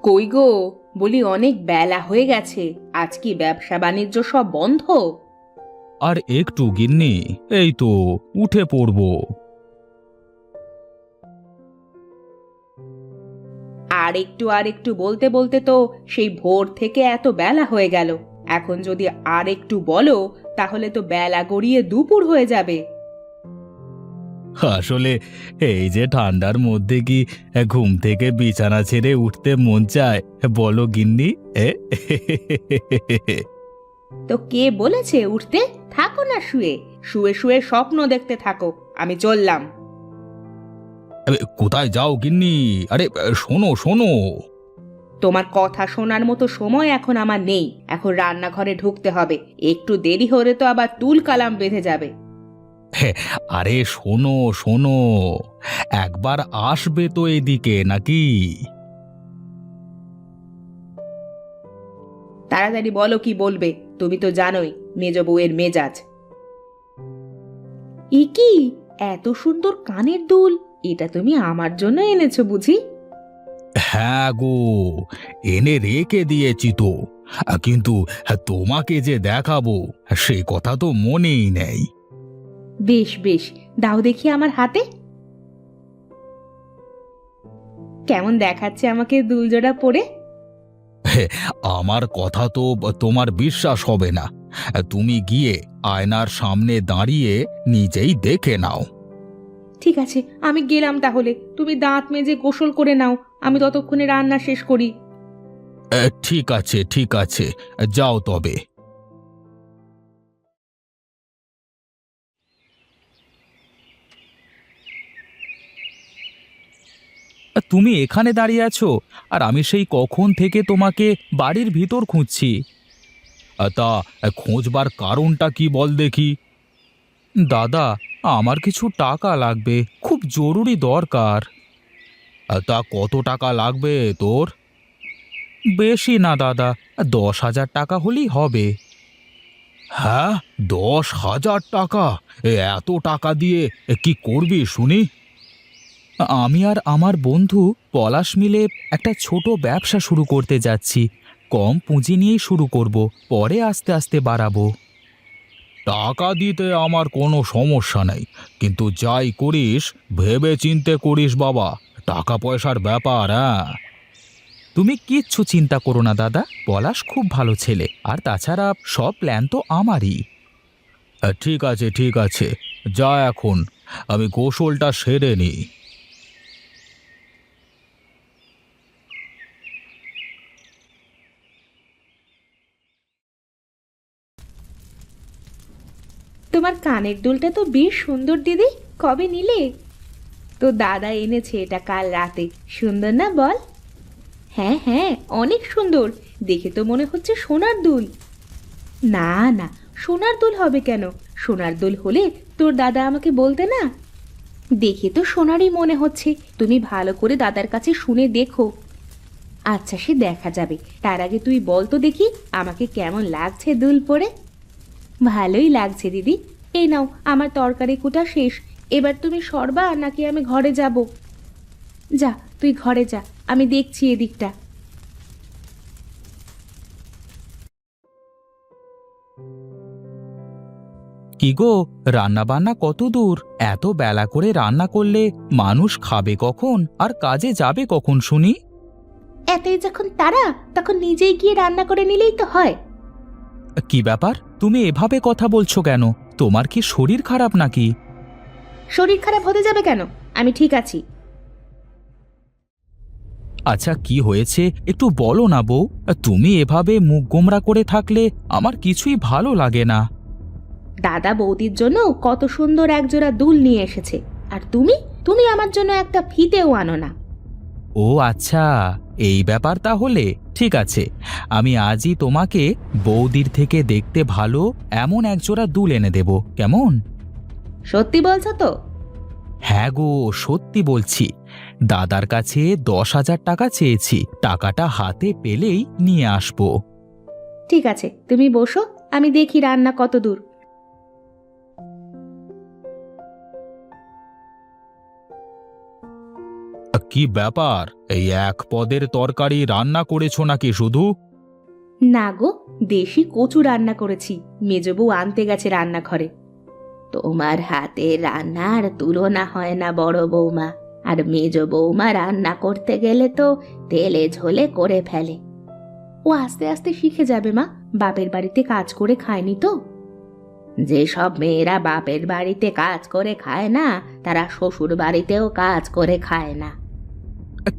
কই গো, বলি অনেক বেলা হয়ে গেছে, আজ কি ব্যবসা বাণিজ্য সব বন্ধ? আর একটু গিন্নি, এই তো উঠে পড়বো। আর একটু বলতে বলতে তো সেই ভোর থেকে এত বেলা হয়ে গেল। এখন যদি আর একটু বলো তাহলে তো বেলা গড়িয়ে দুপুর হয়ে যাবে। আসলে এই যে ঠান্ডার মধ্যে কি ঘুম থেকে বিছানা ছেড়ে উঠতে মন চায় বলো গিন্নি? এ তো কে বলেছে উঠতে? থাকো না শুয়ে, শুয়ে শুয়ে স্বপ্ন দেখতে থাকো। আমি চললাম। কোথায় যাও গিন্নি? আরে শোনো শোনো। তোমার কথা শোনার মতো সময় এখন আমার নেই। এখন রান্নাঘরে ঢুকতে হবে, একটু দেরি হলে তো আবার তুল কালাম বেঁধে যাবে। আরে শোনো শোনো, একবার আসবে তো এদিকে নাকি? তাড়াতাড়ি বলো কি বলবে, তুমি তো জানোই মেজ বউয়ের মেজাজ। কি এত সুন্দর কানের দুল, এটা তুমি আমার জন্য এনেছো বুঝি? হ্যাঁ গো, এনে রেখে দিয়েছি তো। কিন্তু তোমাকে যে দেখাবো সে কথা তো মনেই নেই। বেশ বেশ, দাও দেখি আমার হাতে। কেমন দেখাচ্ছে আমাকে দুলজোড়া পরে? আমার কথা তো তোমার বিশ্বাস হবে না। তুমি গিয়ে আয়নার সামনে দাঁড়িয়ে নিজেই দেখে নাও। ঠিক আছে, আমি গেলাম তাহলে। তুমি দাঁত মেজে গোসল করে নাও, আমি ততক্ষণে রান্না শেষ করি। ঠিক আছে ঠিক আছে, যাও তবে। তুমি এখানে দাঁড়িয়ে আছো, আর আমি সেই কখন থেকে তোমাকে বাড়ির ভিতর খুঁজছি। তা খোঁজবার কারণটা কি বল দেখি? দাদা, আমার কিছু টাকা লাগবে, খুব জরুরি দরকার। তা কত টাকা লাগবে তোর? বেশি না দাদা, 10,000 টাকা হলেই হবে। হ্যাঁ, 10,000 টাকা? এত টাকা দিয়ে কি করবি শুনি? আমি আর আমার বন্ধু পলাশ মিলে একটা ছোট ব্যবসা শুরু করতে যাচ্ছি। কম পুঁজি নিয়েই শুরু করব, পরে আস্তে আস্তে বাড়াবো। টাকা দিতে আমার কোনো সমস্যা নেই, কিন্তু যাই করিস ভেবে চিন্তে করিস বাবা। টাকা পয়সার ব্যাপার। হ্যাঁ, তুমি কিচ্ছু চিন্তা করো না দাদা, পলাশ খুব ভালো ছেলে, আর তাছাড়া সব প্ল্যান তো আমারই। ঠিক আছে ঠিক আছে, যা এখন, আমি গোসলটা সেরে নিই। তোমার কানের দুলটা তো বেশ সুন্দর দিদি, কবে নিলে? তো দাদা এনেছে এটা কাল রাতে, সুন্দর না বল? হ্যাঁ হ্যাঁ, অনেক সুন্দর, দেখে তো মনে হচ্ছে সোনার দুল। না না, সোনার দুল হবে কেন? সোনার দুল হলে তোর দাদা আমাকে বলতে না? দেখে তো সোনারই মনে হচ্ছে, তুমি ভালো করে দাদার কাছে শুনে দেখো। আচ্ছা, সে দেখা যাবে, তার আগে তুই বল তো দেখি আমাকে কেমন লাগছে দুল পরে। ভালোই লাগছে দিদি। এই নাও, আমার তরকারি কুটা শেষ, এবার তুমি সরবা নাকি আমি ঘরে যাব? যা, তুই ঘরে যা, আমি দেখছি এদিকটা। কি গো, রান্না বান্না কত দূর? এত বেলা করে রান্না করলে মানুষ খাবে কখন আর কাজে যাবে কখন শুনি? এতই যখন তারা, তখন নিজেই গিয়ে রান্না করে নিলেই তো হয়। কি ব্যাপার, তুমি এভাবে কথা বলছো কেন? তোমার কি শরীর খারাপ নাকি? শরীর খারাপ হতে যাবে কেন? আমি ঠিক আছি। আচ্ছা, কি হয়েছে একটু বলো না বউ। তুমি এভাবে মুখ গোমরা করে থাকলে আমার কিছুই ভালো লাগে না। দাদা বৌদির জন্য কত সুন্দর একজোড়া দুল নিয়ে এসেছে, আর তুমি তুমি আমার জন্য একটা ফিতেও আনো না। ও আচ্ছা, এই ব্যাপার তাহলে। ঠিক আছে, আমি আজই তোমাকে বৌদির থেকে দেখতে ভালো এমন একজোড়া দুল এনে দেব, কেমন? সত্যি বলছো তো? হ্যাঁ গো, সত্যি বলছি। দাদার কাছে 10,000 টাকা চেয়েছি, টাকাটা হাতে পেলেই নিয়ে আসবো। ঠিক আছে, তুমি বসো, আমি দেখি রান্না কত দূর। কি ব্যাপার, এই এক পদের তরকারি রান্না করেছো নাকি শুধু? না গো, দেশি কচু রান্না করেছি, মেজবউ আনতে গেছে রান্নাঘরে। তোমার হাতে রান্নার তুলনা হয় না বড় বৌমা। আর মেজ বৌমা রান্না করতে গেলে তো তেলে ঝোলে করে ফেলে। ও আস্তে আস্তে শিখে যাবে মা, বাপের বাড়িতে কাজ করে খায়নি তো। যেসব মেয়েরা বাপের বাড়িতে কাজ করে খায় না, তারা শ্বশুর বাড়িতেও কাজ করে খায় না।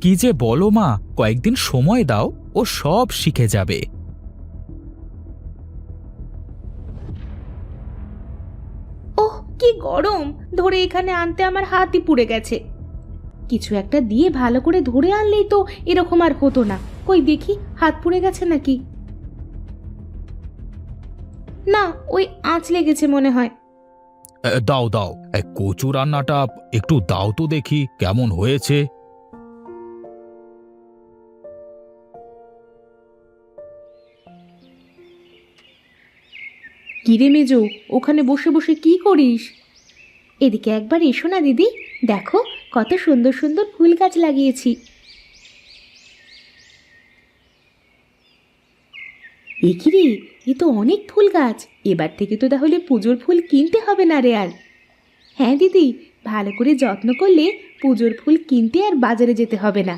কি যে বলো মা, কয়েকদিন সময় দাও, ও সব শিখে যাবে। ওহ কি গরম, ধরে এখানে আনতে আমার হাতই পুড়ে গেছে। কিছু একটা দিয়ে ভালো করে ধরে আনলেই তো এরকম আর হতো না। কই দেখি, হাত পুড়ে গেছে নাকি? না, ওই আঁচ লেগেছে মনে হয়। দাও দাও, কচু রান্নাটা একটু দাও তো দেখি কেমন হয়েছে। কিরে মেজো, ওখানে বসে বসে কি করিস? এদিকে একবার এসো না দিদি, দেখো কত সুন্দর সুন্দর ফুল গাছ লাগিয়েছি। এ কি রে, এ তো অনেক ফুল গাছ। এবার থেকে তো তাহলে পুজোর ফুল কিনতে হবে না রে আর। হ্যাঁ দিদি, ভালো করে যত্ন করলে পুজোর ফুল কিনতে আর বাজারে যেতে হবে না।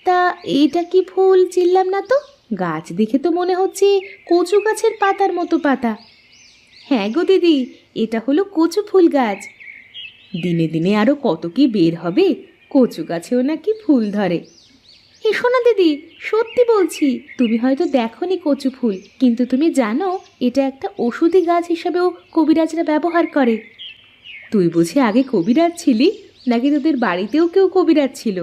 তা এটা কি ফুল চিনলাম না তো, গাছ দেখে তো মনে হচ্ছে কচু গাছের পাতার মতো পাতা। হ্যাঁ গো দিদি, এটা হলো কচু ফুল গাছ। দিনে দিনে আরো কত কি বের হবে, কচু গাছেও নাকি ফুল ধরে। এসো না দিদি, সত্যি বলছি, তুমি হয়তো দেখোনি কচু ফুল, কিন্তু তুমি জানো এটা একটা ওষুধি গাছ হিসাবেও কবিরাজরা ব্যবহার করে। তুই বুঝি আগে কবিরাজ ছিলি, নাকি তোদের বাড়িতেও কেউ কবিরাজ ছিল?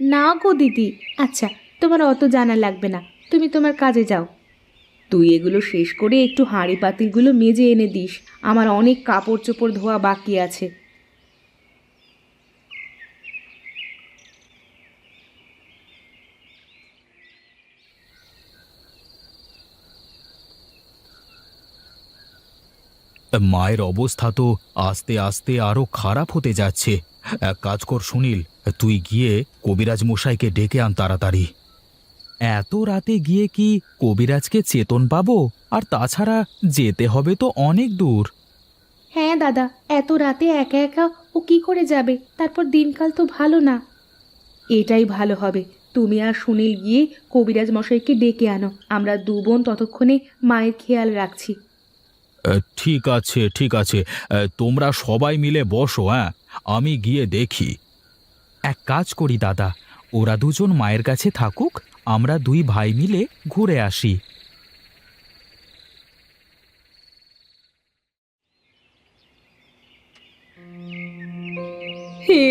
না গো দিদি, আচ্ছা তোমার অত জানা লাগবে না, তুমি তোমার কাজে যাও। তুই এগুলো শেষ করে একটু হাঁড়ি পাতিলগুলো মেজে এনে দিস, আমার অনেক কাপড় চোপড় ধোয়া বাকি আছে। মায়ের অবস্থা তো আস্তে আস্তে আরো খারাপ হতে যাচ্ছে। এক কাজ কর সুনীল, তুই গিয়ে কবিরাজ মশাইকে ডেকে আন তাড়াতাড়ি। এত রাতে গিয়ে কি কবিরাজকে চেতন পাবো? আর তাছাড়া যেতে হবে তো অনেক দূর। হ্যাঁ দাদা, এত রাতে একা একা ও কি করে যাবে? তারপর দিনকাল তো ভালো না। এটাই ভালো হবে, তুমি আর সুনীল গিয়ে কবিরাজ মশাইকে ডেকে আনো, আমরা দু বোন ততক্ষণে মায়ের খেয়াল রাখছি। ঠিক আছে ঠিক আছে, তোমরা সবাই মিলে বসো, হ্যাঁ, আমি গিয়ে দেখি। এক কাজ করি দাদা, ওরা দুজন মায়ের কাছে থাকুক, আমরা দুই ভাই মিলে ঘুরে আসি।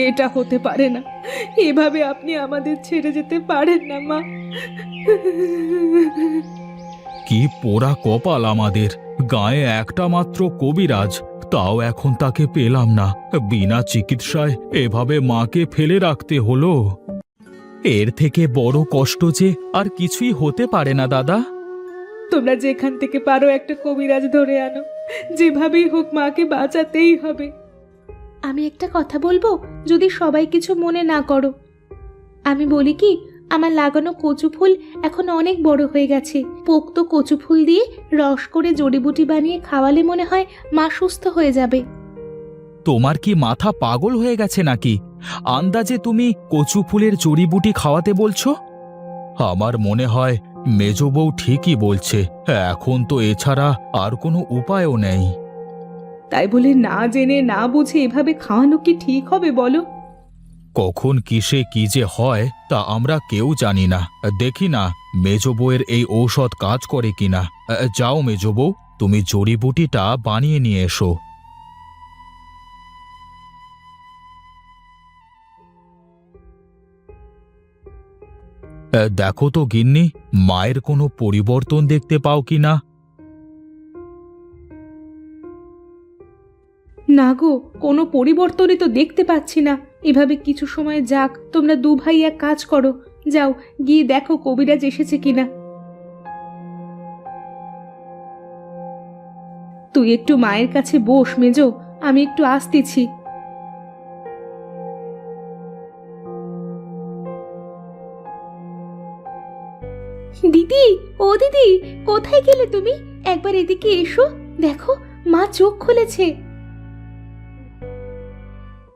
এটা হতে পারে না, এভাবে আপনি আমাদের ছেড়ে যেতে পারেন না মা। কি পোড়া কপাল আমাদের, গায়ে একটা মাত্র কবিরাজ, তাও এখন তাকে পেলাম না। বিনা চিকিৎসায় এভাবে মাকে ফেলে রাখতে হলো। এর থেকে বড় কষ্ট যে আর কিছুই হতে পারে না দাদা। তোমরা যেখান থেকে পারো একটা কবিরাজ ধরে আনো, যেভাবেই হোক মাকে বাঁচাতেই হবে। আমি একটা কথা বলবো, যদি সবাই কিছু মনে না করো। আমি বলি কি, আমার লাগানো কচু ফুল এখন অনেক বড় হয়ে গেছে, পোক্ত কচু ফুল দিয়ে রস করে জড়িবুটি বানিয়ে খাওয়ালে মনে হয় মা সুস্থ হয়ে যাবে। তোমার কি মাথা পাগল হয়ে গেছে নাকি? আন্দাজে তুমি কচু ফুলের জড়িবুটি খাওয়াতে বলছো? আমার মনে হয় মেজ বউ ঠিকই বলছে, এখন তো এছাড়া আর কোনো উপায়ও নেই। তাই বলে না জেনে না বুঝে এভাবে খাওয়ানো কি ঠিক হবে বলো? কখন কিসে কি যে হয় তা আমরা কেউ জানি না। দেখি না মেজ বউয়ের এই ঔষধ কাজ করে কিনা। যাও মেজ বউ, তুমি জড়িবুটিটা বানিয়ে নিয়ে এসো। দেখো তো গিন্নি, মায়ের কোনো পরিবর্তন দেখতে পাও কিনা? না গো, কোনো পরিবর্তনই তো দেখতে পাচ্ছি না। এভাবে কিছু সময় যাক, তোমরা দু ভাই এক কাজ করো, যাও গিয়ে দেখো কবিরাজ এসেছে কিনা। তুই একটু মায়ের কাছে বস মেজো, আমি একটু আসতেছি। দিদি, ও দিদি, কোথায় গেলে তুমি? একবার এদিকে এসো। দেখো, মা চোখ খুলেছে।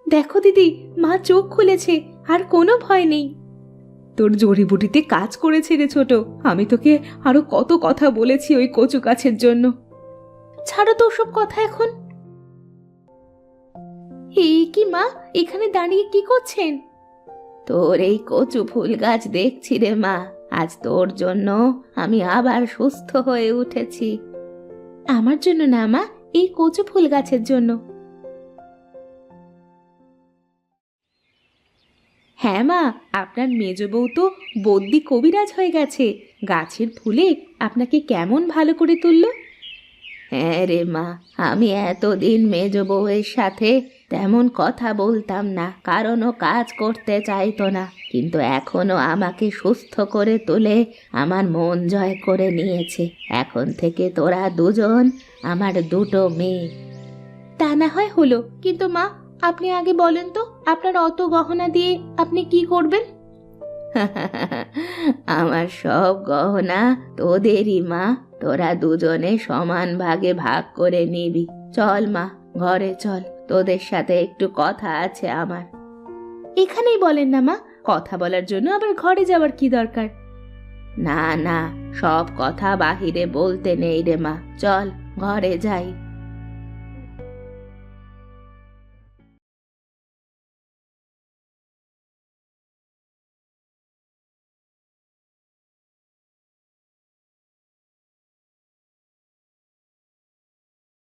দেখো দিদি, মা চোখ খুলেছে, আর কোনো ভয় নেই। তোর জড়িবুটিতে কাজ করেছে রে ছোট। আমি তোকে আরো কত কথা বলেছি ওই কচু গাছের জন্য। ছাড়ো তো ওসব কথা এখন। এই কি মা, এখানে দাঁড়িয়ে কি করছেন? তোর এই কচু ফুল গাছ দেখছি রে মা। আজ তোর জন্য আমি আবার সুস্থ হয়ে উঠেছি। আমার জন্য না মা, এই কচু ফুল গাছের জন্য। হ্যাঁ মা, আপনার মেজ বউ তো বদ্যি কবিরাজ হয়ে গেছে। গাছের ফুলে আপনাকে কেমন ভালো করে তুললো। হ্যাঁ রে মা, আমি এতদিন মেজ বউয়ের সাথে তেমন কথা বলতাম না, কারণ ও কাজ করতে চাইতো না। কিন্তু এখনো আমাকে সুস্থ করে তুলে আমার মন জয় করে নিয়েছে। এখন থেকে তোরা দুজন আমার দুটো মেয়ে। তা না হয় হলো, কিন্তু মা, আপনি আগে বলেন তো, আপনার অত গহনা দিয়ে আপনি কি করবেন? আমার সব গহনা তোদেরই মা। তোরা দুজনে সমান ভাগে ভাগ করে নিবি। চল মা, ঘরে চল, তোদের সাথে একটু কথা আছে আমার। এখানেই বলেন না মা, কথা বলার জন্য আবার ঘরে যাওয়ার কি দরকার? না না, সব কথা বাহিরে বলতে নেই রে মা, চল ঘরে যাই।